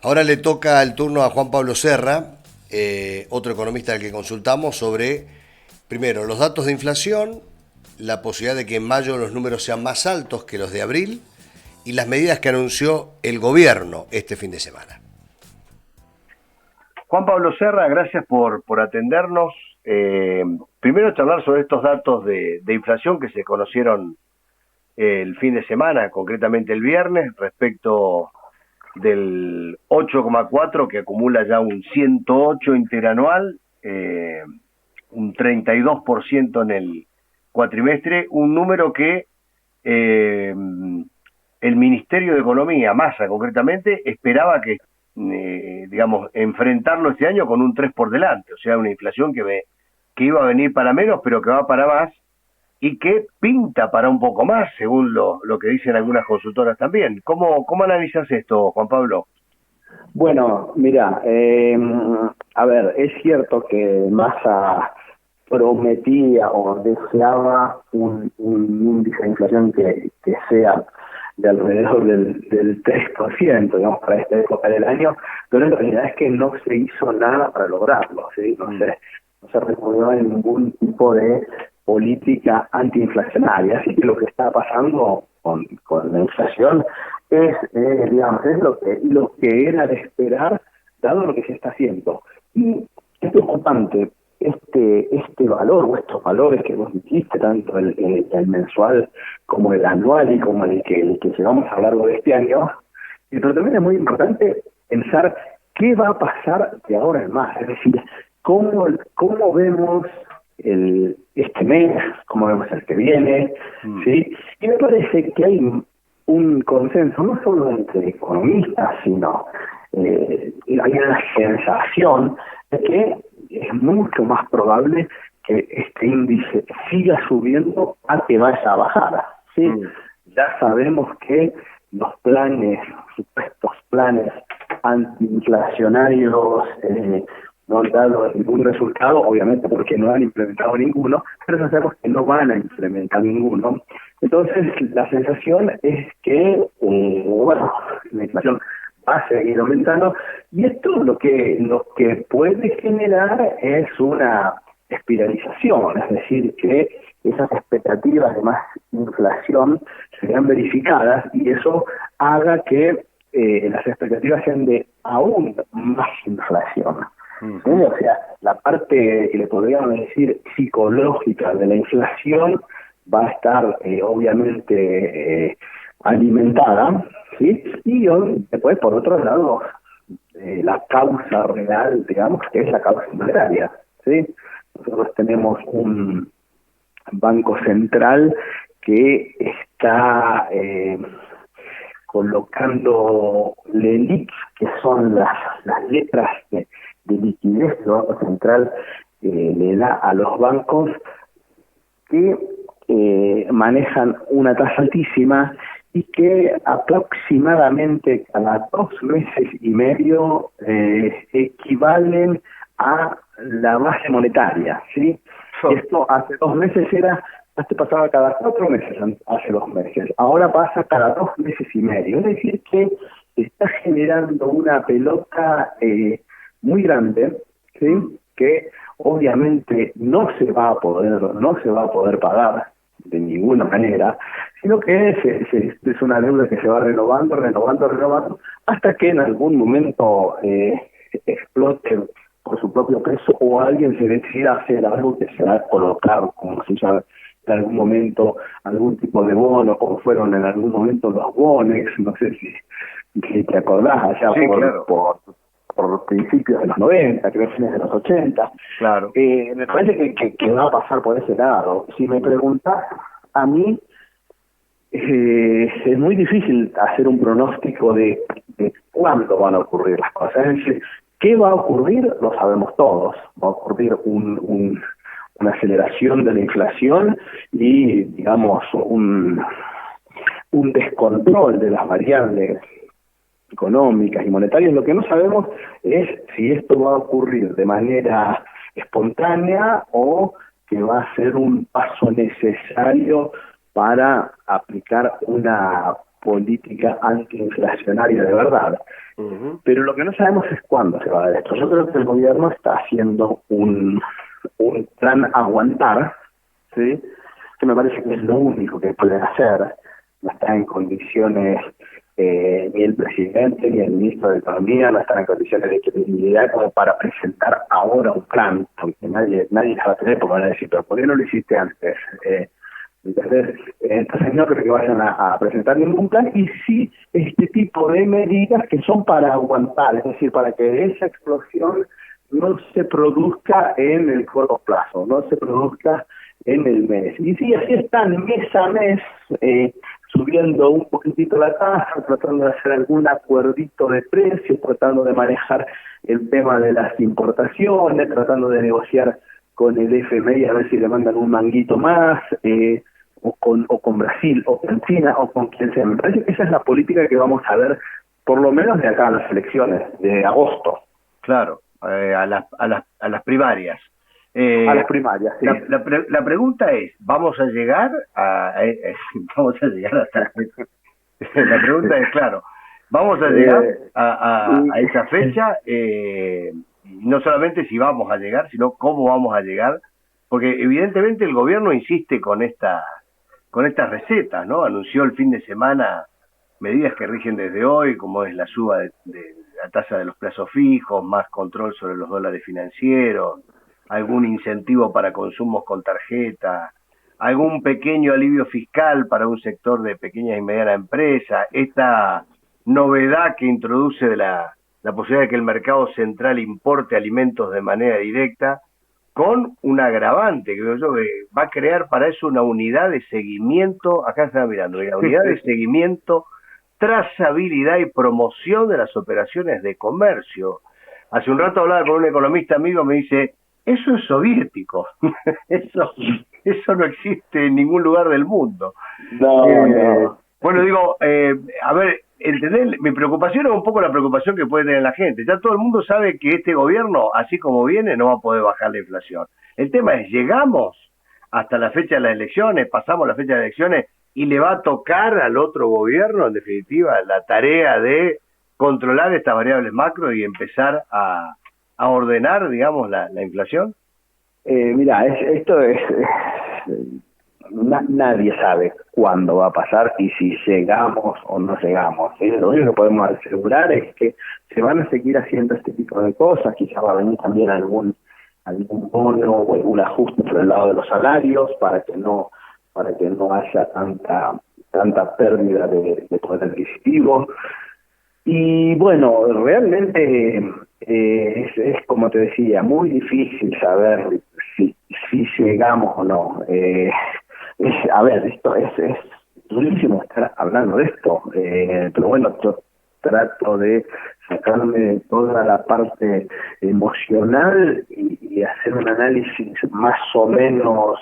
Ahora le toca el turno a Juan Pablo Serra, otro economista al que consultamos sobre, primero, los datos de inflación, la posibilidad de que en mayo los números sean más altos que los de abril y las medidas que anunció el gobierno este fin de semana. Juan Pablo Serra, gracias por atendernos. Primero charlar sobre estos datos de inflación que se conocieron el fin de semana, concretamente el viernes, respecto del 8,4 que acumula ya un 108 interanual, un 32% en el cuatrimestre, un número que el Ministerio de Economía, Massa concretamente, esperaba que, digamos, enfrentarlo este año con un 3 por delante, o sea, una inflación que iba a venir para menos, pero que va para más, y que pinta para un poco más, según lo que dicen algunas consultoras también. ¿Cómo analizas esto, Juan Pablo? Bueno, mira, a ver, es cierto que Massa prometía o deseaba un índice de inflación que sea de alrededor del 3%, digamos, para esta época del año, pero en realidad es que no se hizo nada para lograrlo, ¿sí? No se recurrió a ningún tipo de política antiinflacionaria, así que lo que está pasando con la inflación es, digamos, es lo que era de esperar, dado lo que se está haciendo. Y es preocupante este valor o estos valores que vos dijiste, tanto el mensual como el anual y como el que llevamos a lo largo de este año, pero también es muy importante pensar qué va a pasar de ahora en más, es decir, cómo vemos este mes, cómo vemos el que viene, ¿sí? Y me parece que hay un consenso, no solo entre economistas, sino hay una sensación de que es mucho más probable que este índice siga subiendo a que vaya a bajar, ¿sí? Ya sabemos que los supuestos planes antiinflacionarios no han dado ningún resultado, obviamente porque no han implementado ninguno, pero sabemos que no van a implementar ninguno. Entonces, la sensación es que, bueno, la inflación va a seguir aumentando, y esto lo que puede generar es una espiralización, es decir, que esas expectativas de más inflación sean verificadas y eso haga que las expectativas sean de aún más inflación. ¿Sí? O sea, la parte que le podríamos decir psicológica de la inflación va a estar obviamente alimentada, ¿sí? Y después, por otro lado, la causa real, digamos, que es la causa monetaria, ¿sí? Nosotros tenemos un banco central que está colocando LELIQs, que son las letras de liquidez que el Banco Central le da a los bancos que manejan una tasa altísima y que aproximadamente cada 2 meses y medio equivalen a la base monetaria, ¿sí? Esto hace 2 meses antes pasaba cada 4 meses, hace 2 meses. Ahora pasa cada 2 meses y medio. Es decir, que está generando una pelota muy grande, ¿sí? Que obviamente no se va a poder pagar de ninguna manera, sino que es una deuda que se va renovando, hasta que en algún momento explote por su propio peso o alguien se decida hacer algo que se va a colocar, como se llama en algún momento, algún tipo de bono, como fueron en algún momento los bonex, no sé si te acordás, allá sí, por principios de los 90, creo fines de los 80. Claro. Me parece que va a pasar por ese lado. Si me preguntás a mí, es muy difícil hacer un pronóstico de cuándo van a ocurrir las cosas. Es decir, ¿qué va a ocurrir? Lo sabemos todos. Va a ocurrir una aceleración de la inflación y, digamos, un descontrol de las variables económicas y monetarias. Lo que no sabemos es si esto va a ocurrir de manera espontánea o que va a ser un paso necesario para aplicar una política antiinflacionaria de verdad. pero lo que no sabemos es cuándo se va a dar esto. Yo creo que el gobierno está haciendo un plan aguantar, ¿sí? Que me parece que es lo único que pueden hacer. No está en condiciones ni el presidente ni el ministro de Economía, no están en condiciones de credibilidad como para presentar ahora un plan, porque nadie la va a tener, porque van a decir, pero ¿por qué no lo hiciste antes? Entonces no creo que vayan a presentar ningún plan, y sí este tipo de medidas que son para aguantar, es decir, para que esa explosión no se produzca en el corto plazo, no se produzca en el mes. Y sí, así están mes a mes subiendo un poquitito la tasa, tratando de hacer algún acuerdito de precios, tratando de manejar el tema de las importaciones, tratando de negociar con el FMI a ver si le mandan un manguito más, o con Brasil, o con China, o con quien sea. Me parece que esa es la política que vamos a ver, por lo menos de acá a las elecciones de agosto. Claro, a las primarias. A las primarias, sí. La pregunta es, ¿vamos a llegar vamos a llegar hasta la pregunta es, claro, vamos a llegar a esa fecha, no solamente si vamos a llegar, sino cómo vamos a llegar, porque evidentemente el gobierno insiste con estas recetas, ¿no? Anunció el fin de semana medidas que rigen desde hoy, como es la suba de la tasa de los plazos fijos, más control sobre los dólares financieros, algún incentivo para consumos con tarjeta, algún pequeño alivio fiscal para un sector de pequeñas y medianas empresas, esta novedad que introduce de la posibilidad de que el mercado central importe alimentos de manera directa, con un agravante, que creo yo que va a crear para eso una unidad de seguimiento, acá se está mirando, una unidad de seguimiento, trazabilidad y promoción de las operaciones de comercio. Hace un rato hablaba con un economista amigo, me dice, eso es soviético, eso no existe en ningún lugar del mundo. No. Bueno, digo, a ver, ¿entendés? Mi preocupación es un poco la preocupación que puede tener la gente. Ya todo el mundo sabe que este gobierno, así como viene, no va a poder bajar la inflación. El tema es, llegamos hasta la fecha de las elecciones, pasamos la fecha de las elecciones y le va a tocar al otro gobierno, en definitiva, la tarea de controlar estas variables macro y empezar a ordenar, digamos, la inflación. Mira, esto es nadie sabe cuándo va a pasar y si llegamos o no llegamos, ¿sí? Lo único que podemos asegurar es que se van a seguir haciendo este tipo de cosas, quizá va a venir también algún bono o algún ajuste por el lado de los salarios para que no haya tanta pérdida de poder adquisitivo. Y bueno, realmente es como te decía, muy difícil saber si llegamos o no. A ver, esto es durísimo estar hablando de esto, pero bueno, yo trato de sacarme toda la parte emocional y hacer un análisis más o menos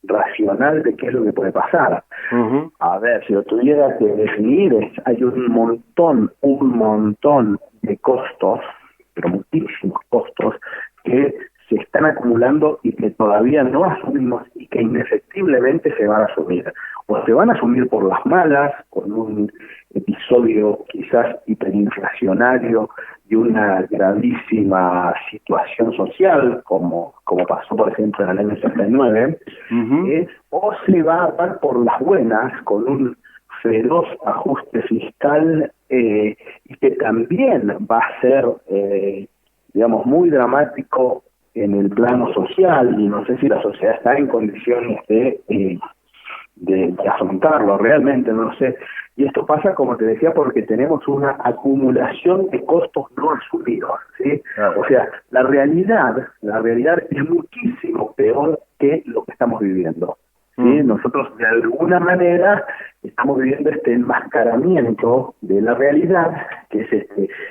racional de qué es lo que puede pasar. Uh-huh. A ver, si lo tuviera que definir, hay un montón de costos, pero muchísimos costos, que se están acumulando y que todavía no asumimos y que indefectiblemente se van a asumir. O se van a asumir por las malas, con un episodio quizás hiperinflacionario y una gravísima situación social, como pasó por ejemplo en el año 79, uh-huh. O se va a dar por las buenas, con un feroz ajuste fiscal y que también va a ser, digamos, muy dramático en el plano social, y no sé si la sociedad está en condiciones de afrontarlo, realmente no lo sé. Y esto pasa, como te decía, porque tenemos una acumulación de costos no asumidos, ¿sí? Claro. O sea, la realidad es muchísimo peor que lo que estamos viviendo, ¿sí? Nosotros de alguna manera estamos viviendo este enmascaramiento de la realidad, que es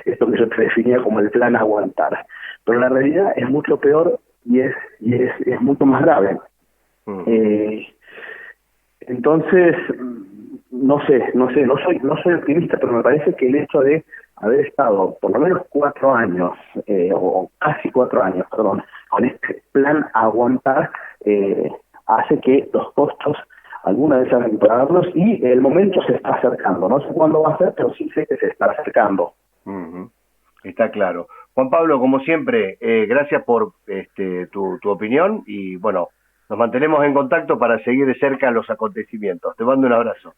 esto que yo te definía como el plan aguantar. Pero la realidad es mucho peor y es mucho más grave. Entonces, no soy optimista, pero me parece que el hecho de haber estado por lo menos 4 años, o casi 4 años, perdón, con este plan aguantar, hace que los costos alguna vez hagan que y el momento se está acercando. No sé cuándo va a ser, pero sí sé que se está acercando. Uh-huh. Está claro. Juan Pablo, como siempre, gracias por tu opinión y bueno, nos mantenemos en contacto para seguir de cerca los acontecimientos. Te mando un abrazo.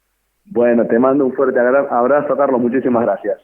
Bueno, te mando un fuerte abrazo, Carlos, muchísimas gracias.